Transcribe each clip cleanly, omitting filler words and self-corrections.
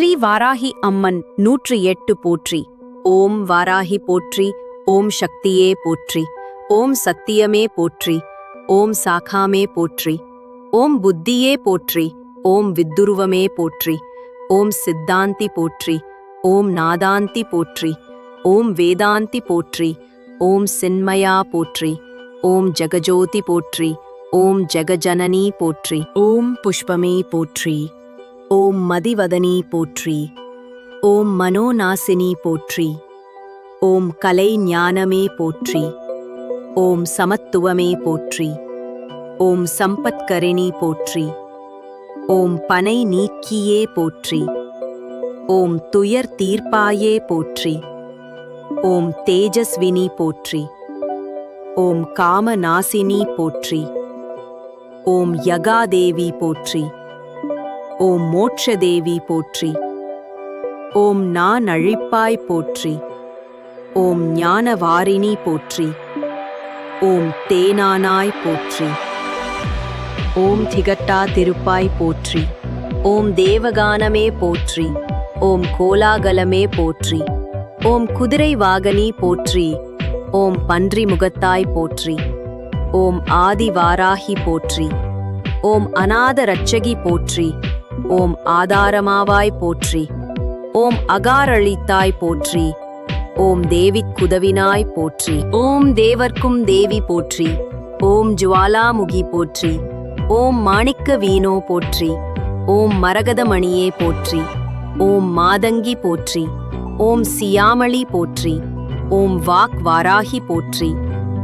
ஸ்ரீ வாராகி அம்மன் 108 போற்றி. ஓம் வாராகி போற்றி. ஓம் சக்தியே போற்றி. ஓம் சத்தியமே போற்றி. ஓம் சாகாமே போற்றி. ஓம் புத்தியே போற்றி. ஓம் வித்துருவமே போற்றி. ஓம் சித்தாந்தி போற்றி. ஓம் நாதாந்தி போற்றி. ஓம் வேதாந்தி போற்றி. ஓம் சின்மயா போற்றி. ஓம் ஜெகஜோதி போற்றி. ஓம் ஜெகஜனனி போற்றி. ஓம் புஷ்பமே போற்றி. ஓம் மதிவதனி போற்றி. ஓம் மனோநாசினி போற்றி. ஓம் கலை ஞானமே போற்றி. ஓம் சமத்துவமே போற்றி. ஓம் சம்பத்கரிணி போற்றி. ஓம் பனை நீக்கியே போற்றி. ஓம் துயர் தீர்ப்பாயே போற்றி. ஓம் தேஜஸ்வினி போற்றி. ஓம் காமநாசினி போற்றி. ஓம் யகாதேவி போற்றி. ஓம் மோட்சதேவி போற்றி. ஓம் நானழிப்பாய் போற்றி. ஓம் ஞானவாரிணி போற்றி. ஓம் தேனானாய் போற்றி. ஓம் திகட்டா திருப்பாய் போற்றி. ஓம் தேவகானமே போற்றி. ஓம் கோலாகலமே போற்றி. ஓம் குதிரை வாகனி போற்றி. ஓம் பன்றி முகத்தாய் போற்றி. ஓம் ஆதிவாராகி போற்றி. ஓம் அநாத ரட்சகி போற்றி. ஓம் ஆதாரமாவாய் போற்றி. ஓம் அகாரளித்தாய் போற்றி. ஓம் தேவிக் குதவினாய் போற்றி. ஓம் தேவர்க்கும் தேவி போற்றி. ஓம் ஜுவாலாமுகி போற்றி. ஓம் மாணிக்க வீணோ போற்றி. ஓம் மரகதமணியே போற்றி. ஓம் மாதங்கி போற்றி. ஓம் சியாமளி போற்றி. ஓம் வாக் வாராகி போற்றி.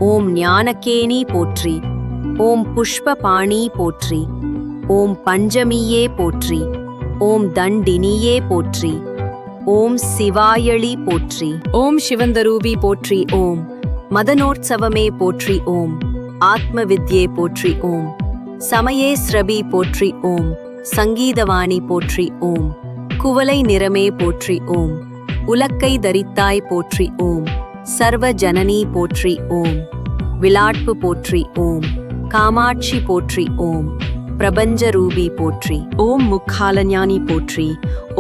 ஓம் ஞானகேணி போற்றி. ஓம் புஷ்பபாணி போற்றி. ஓம் பஞ்சமியே போற்றி. ஓம் தண்டினியே போற்றி. ஓம் சிவாயளி போற்றி. ஓம் சிவந்தரூபி போற்றி. ஓம் மதனோற்சவமே போற்றி. ஓம் ஆத்ம வித்யே போற்றி. ஓம் சமயே ஸ்ரபி போற்றி. ஓம் சங்கீதவாணி போற்றி. ஓம் குவலை நிறமே போற்றி. ஓம் உலக்கை தரித்தாய் போற்றி. ஓம் சர்வ ஜனனி போற்றி. ஓம் விளாட்பு போற்றி. ஓம் காமாட்சி போற்றி. ஓம் பிரபஞ்சரூபி போற்றி. ஓம் முக்காலஞானி போற்றி.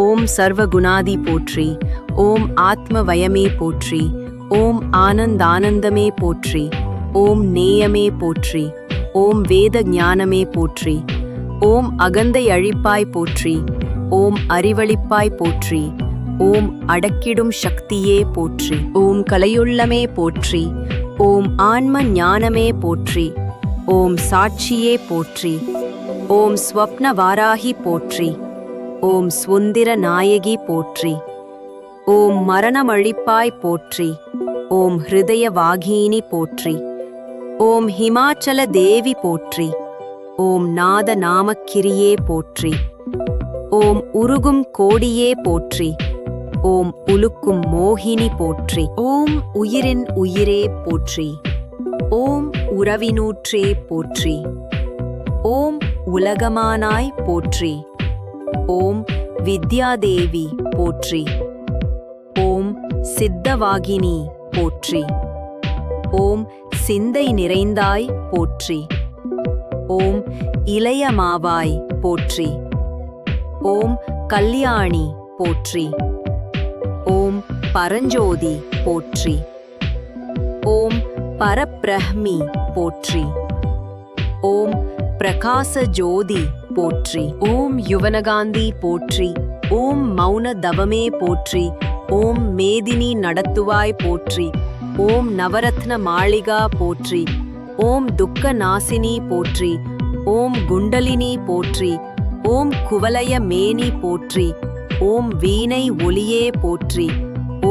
ஓம் சர்வகுணாதி போற்றி. ஓம் ஆத்மவயமே போற்றி. ஓம் ஆனந்தானந்தமே போற்றி. ஓம் நேயமே போற்றி. ஓம் வேத ஞானமே போற்றி. ஓம் அகந்தை அழிப்பாய் போற்றி. ஓம் அறிவளிப்பாய் போற்றி. ஓம் அடக்கிடும் சக்தியே போற்றி. ஓம் கலையுள்ளமே போற்றி. ஓம் ஆன்ம ஞானமே போற்றி. ஓம் சாட்சியே போற்றி. ஓம் ஸ்வப்ன வாராகி போற்றி. ஓம் சுந்தர நாயகி போற்றி. ஓம் மரணமழிப்பாய் போற்றி. ஓம் ஹிருதய வாகினி போற்றி. ஓம் ஹிமாச்சல தேவி போற்றி. ஓம் நாத நாமக்கிரியே போற்றி. ஓம் உருகும் கோடியே போற்றி. ஓம் உலுக்கும் மோகினி போற்றி. ஓம் உயிரின் உயிரே போற்றி. ஓம் உறவினூற்றே போற்றி. ஓம் உலகமானாய் போற்றி. ஓம் வித்யாதேவி போற்றி. ஓம் சித்தவாகினி போற்றி. ஓம் சிந்தை நிறைந்தாய் போற்றி. ஓம் இளையமாவாய் போற்றி. ஓம் கல்யாணி போற்றி. ஓம் பரஞ்சோதி போற்றி. ஓம் பரபிரஹ்மி போற்றி. ஓம் பிரகாச ஜோதி போற்றி. ஓம் யுவனகாந்தி போற்றி. ஓம் மௌன தவமே போற்றி. ஓம் மேதினி நடத்துவாய் போற்றி. ஓம் நவரத்ன மாளிகா போற்றி. ஓம் துக்க நாசினி போற்றி. ஓம் குண்டலினி போற்றி. ஓம் குவலய மேனி போற்றி. ஓம் வீணை ஒளியே போற்றி.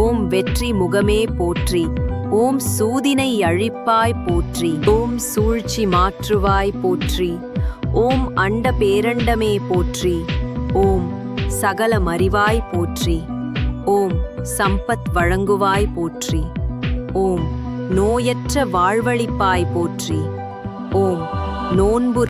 ஓம் வெற்றி முகமே போற்றி. ஓம் சூதினை அழிப்பாய் போற்றி. ஓம் சூழ்ச்சி மாற்றுவாய் போற்றி. ஓம் அண்ட பேரண்டமே போற்றி. ஓம் சகல மறிவாய் போற்றி. ஓம் சம்பத் வழங்குவாய் போற்றி. ஓம் நோயற்ற வாழ்வழிப்பாய் போற்றி. ஓம் நோன்பு